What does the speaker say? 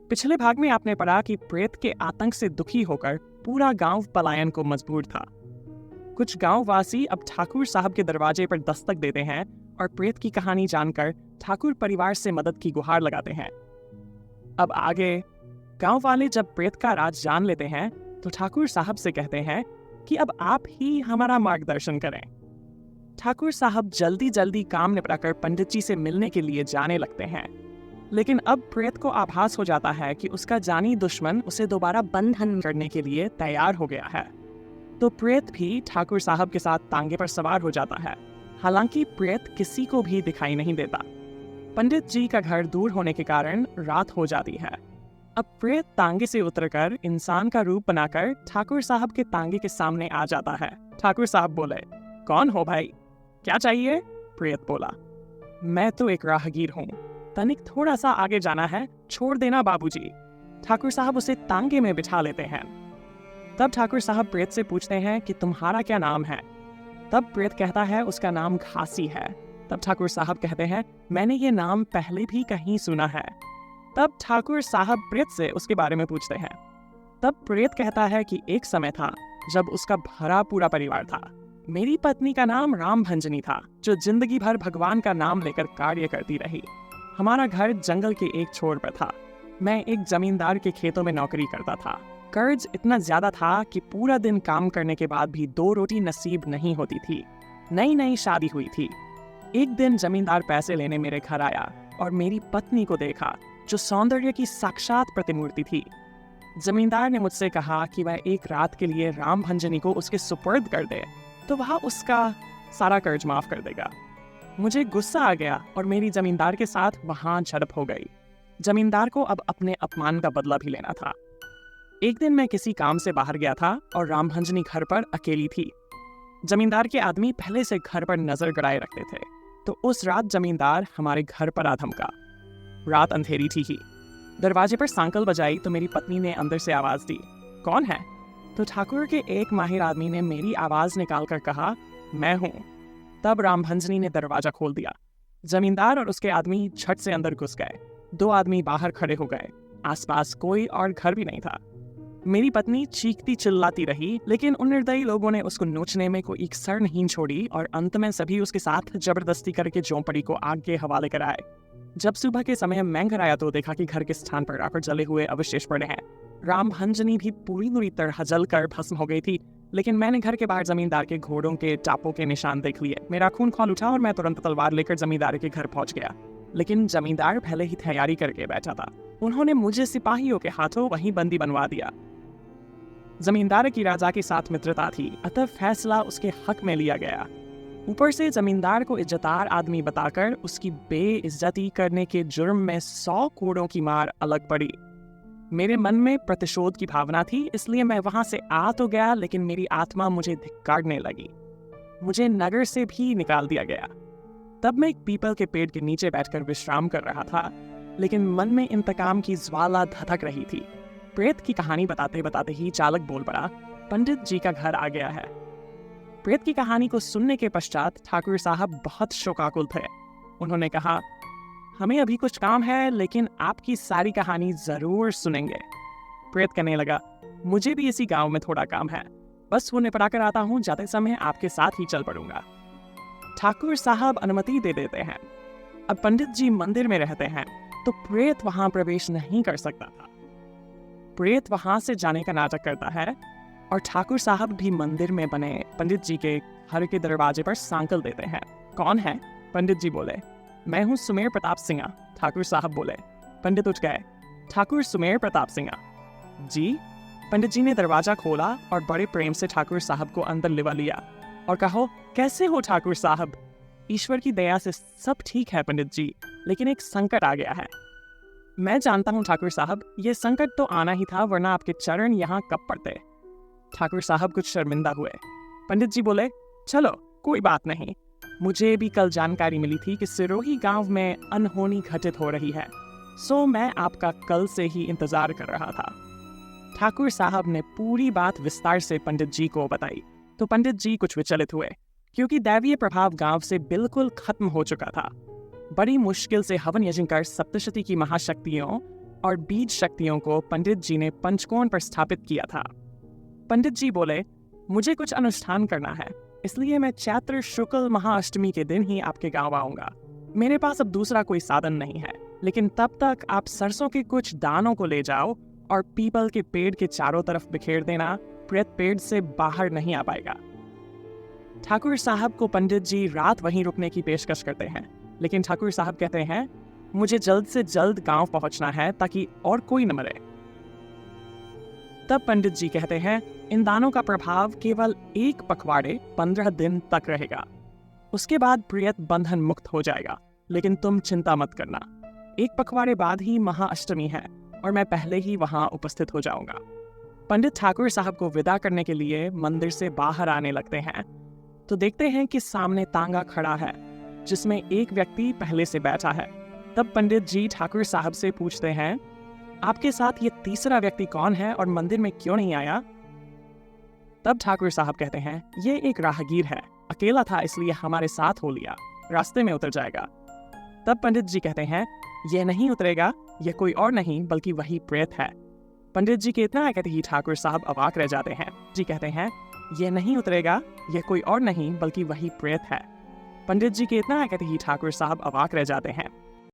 पिछले भाग में आपने पढ़ा कि प्रेत के आतंक से दुखी होकर पूरा गांव पलायन को मजबूर था। कुछ गांववासी अब ठाकुर साहब के दरवाजे पर दस्तक देते हैं और प्रेत की कहानी जानकर ठाकुर परिवार से मदद की गुहार लगाते हैं। अब आगे गांव वाले जब प्रेत का राज जान लेते हैं तो ठाकुर साहब से कहते हैं कि अब आप ही हमारा मार्गदर्शन करें। ठाकुर साहब जल्दी जल्दी काम निपटाकर पंडित जी से मिलने के लिए जाने लगते हैं, लेकिन अब प्रेत को आभास हो जाता है कि उसका जानी दुश्मन उसे दोबारा बंधन करने के लिए तैयार हो गया है। तो प्रेत भी ठाकुर साहब के साथ तांगे पर सवार हो जाता है। हालांकि प्रेत किसी को भी दिखाई नहीं देता। पंडित जी का घर दूर होने के कारण रात हो जाती है। अब प्रेत तांगे से उतरकर इंसान का रूप बनाकर ठाकुर साहब के तांगे के सामने आ जाता है। ठाकुर साहब बोले, कौन हो भाई, क्या चाहिए? प्रेत बोला, मैं तो एक राहगीर हूँ, तनिक थोड़ा सा आगे जाना है, छोड़ देना बाबूजी। ठाकुर साहब उसे तांगे में बिठा लेते हैं। तब ठाकुर साहब प्रेत से पूछते हैं कि तुम्हारा क्या नाम है? तब प्रेत कहता है उसका नाम घासी है। तब ठाकुर साहब कहते हैं, मैंने ये नाम पहले भी कहीं सुना है। तब ठाकुर साहब प्रेत से उसके बारे में पूछते हैं। तब प्रेत कहता है कि एक समय था जब उसका भरा पूरा परिवार था। मेरी पत्नी का नाम राम भंजनी था, जो जिंदगी भर भगवान का नाम लेकर कार्य करती रही। हमारा घर जंगल के एक छोर पर था। मैं एक जमींदार के खेतों में नौकरी करता था। कर्ज इतना ज्यादा था कि पूरा दिन काम करने के बाद भी 2 रोटी नसीब नहीं होती थी। नई नई शादी हुई थी। एक दिन जमींदार पैसे लेने मेरे घर आया और मेरी पत्नी को देखा, जो सौंदर्य की साक्षात प्रतिमूर्ति थी। जमींदार ने मुझसे कहा कि वह एक रात के लिए राम भंजनी को उसके सुपुर्द कर दे तो वह उसका सारा कर्ज माफ कर देगा। मुझे गुस्सा आ गया और मेरी जमींदार के साथ वहां झड़प हो गई। जमींदार को अब अपने अपमान का बदला भी लेना था। एक दिन मैं किसी काम से बाहर गया था और राम भंजनी घर पर अकेली थी। जमींदार के आदमी पहले से घर पर नजर गड़ाए रखते थे, तो उस रात जमींदार हमारे घर पर आ धमका। रात अंधेरी थी ही। दरवाजे पर सांकल बजाई तो मेरी पत्नी ने अंदर से आवाज दी, कौन है? तो ठाकुर के एक माहिर आदमी ने मेरी आवाज निकालकर कहा, मैं हूं। तब राम भंजनी ने दरवाजा खोल दिया। जमींदार और उसके आदमी झट से अंदर घुस गए। 2 आदमी बाहर खड़े हो गए। आसपास कोई और घर भी नहीं था। मेरी पत्नी चीखती चिल्लाती रही, लेकिन उन निर्दयी लोगों ने उसको नोचने में कोई सर नहीं छोड़ी और अंत में सभी उसके साथ जबरदस्ती करके झोंपड़ी को आग के हवाले कराए। जब सुबह के समय मैं घर आया तो देखा कि घर के स्थान पर राख और जले हुए अवशेष पड़े हैं। राम भंजनी भी पूरी तरह जलकर भस्म हो गई थी, लेकिन मैंने घर के बाहर जमींदार के घोड़ों के टापों के निशान देख लिए। मेरा खून खौल उठा और मैं तुरंत तलवार लेकर जमींदार के घर पहुंच गया। लेकिन जमींदार पहले ही तैयारी करके बैठा था। उन्होंने मुझे सिपाहियों के हाथों वहीं बंदी बनवा दिया। जमींदार की राजा के साथ मित्रता थी, अतः फैसला उसके हक में लिया गया। ऊपर से जमींदार को इज्जतदार आदमी बताकर उसकी बेइज्जती करने के जुर्म में 100 कोड़ों की मार अलग पड़ी। मेरे मन में प्रतिशोध की भावना थी, इसलिए मैं वहां से आ तो गया, लेकिन मेरी आत्मा मुझे धिक्कारने लगी। मुझे नगर से भी निकाल दिया गया। तब मैं एक पीपल के पेड़ के नीचे बैठकर विश्राम कर रहा था, लेकिन मन में इंतकाम की ज्वाला धधक रही थी। प्रेत की कहानी बताते बताते ही चालक बोल पड़ा, पंडित जी का घर आ गया है। प्रेत की कहानी को सुनने के पश्चात ठाकुर साहब बहुत शोकाकुल थे। उन्होंने कहा, हमें अभी कुछ काम है, लेकिन आपकी सारी कहानी जरूर सुनेंगे। प्रेत कहने लगा, मुझे भी इसी गांव में थोड़ा काम है, बस वो निपटा कर आता हूँ, जाते समय आपके साथ ही चल पड़ूंगा। ठाकुर साहब अनुमति दे देते हैं। अब पंडित जी मंदिर में रहते हैं, तो प्रेत वहां प्रवेश नहीं कर सकता था। प्रेत वहां से जाने का नाटक करता है और ठाकुर साहब भी मंदिर में बने पंडित जी के घर के दरवाजे पर सांकल देते हैं। कौन है? पंडित जी बोले, मैं हूँ सुमेर प्रताप सिंह। ठाकुर साहब बोले। पंडित उठ गए, ठाकुर सुमेर प्रताप सिंह जी। पंडित जी ने दरवाजा खोला और बड़े प्रेम से ठाकुर साहब को अंदर लिवा लिया और कहो, कैसे हो ठाकुर साहब? ईश्वर की दया से सब ठीक है पंडित जी, लेकिन एक संकट आ गया है। मैं जानता हूँ ठाकुर साहब, ये संकट तो आना ही था, वरना आपके चरण यहाँ कब पड़ते। ठाकुर साहब कुछ शर्मिंदा हुए। पंडित जी बोले, चलो कोई बात नहीं, मुझे भी कल जानकारी मिली थी कि सिरोही गांव में अनहोनी घटित हो रही है, सो मैं आपका कल से ही इंतजार कर रहा था। ठाकुर साहब ने पूरी बात विस्तार से पंडित जी को बताई, तो पंडित जी कुछ विचलित हुए, क्योंकि दैवीय प्रभाव गांव से बिल्कुल खत्म हो चुका था। बड़ी मुश्किल से हवन यजन कर सप्तशती की महाशक्तियों और बीज शक्तियों को पंडित जी ने पंचकोण पर स्थापित किया था। पंडित जी बोले, मुझे कुछ अनुष्ठान करना है, इसलिए मैं चैत्र शुक्ल महाअष्टमी के दिन ही आपके गांव आऊंगा। मेरे पास अब दूसरा कोई साधन नहीं है, लेकिन तब तक आप सरसों के कुछ दानों को ले जाओ और पीपल के पेड़ के चारों तरफ बिखेर देना। प्रेत पेड़ से बाहर नहीं आ पाएगा। ठाकुर साहब को पंडित जी रात वहीं रुकने की पेशकश करते हैं, लेकिन ठाकुर साहब कहते हैं, मुझे जल्द से जल्द गांव पहुंचना है ताकि और कोई न मरे। तब पंडित जी कहते हैं, इन दानों का प्रभाव केवल एक पखवाड़े 15 दिन तक रहेगा। उसके बाद प्रेत बंधन मुक्त हो जाएगा, लेकिन तुम चिंता मत करना। एक पखवाड़े बाद ही महाअष्टमी है और मैं पहले ही वहां उपस्थित हो जाऊंगा। पंडित ठाकुर साहब को विदा करने के लिए मंदिर से बाहर आने लगते हैं तो देखते हैं कि सामने तांगा खड़ा है जिसमें एक व्यक्ति पहले से बैठा है। तब पंडित जी ठाकुर साहब से पूछते हैं, आपके साथ ये तीसरा व्यक्ति कौन है और मंदिर में क्यों नहीं आया? तब ठाकुर साहब कहते हैं, ये एक राहगीर है, अकेला था इसलिए हमारे साथ हो लिया, रास्ते में उतर जाएगा। तब पंडित जी कहते हैं, ये नहीं उतरेगा, ये कोई और नहीं बल्कि वही प्रेत है। पंडित जी के इतना कहते ही ठाकुर साहब अवाक रह जाते हैं। जी कहते हैं, ये नहीं उतरेगा, ये कोई और नहीं बल्कि वही प्रेत है। पंडित जी के इतना कहते ही ठाकुर साहब अवाक रह जाते हैं।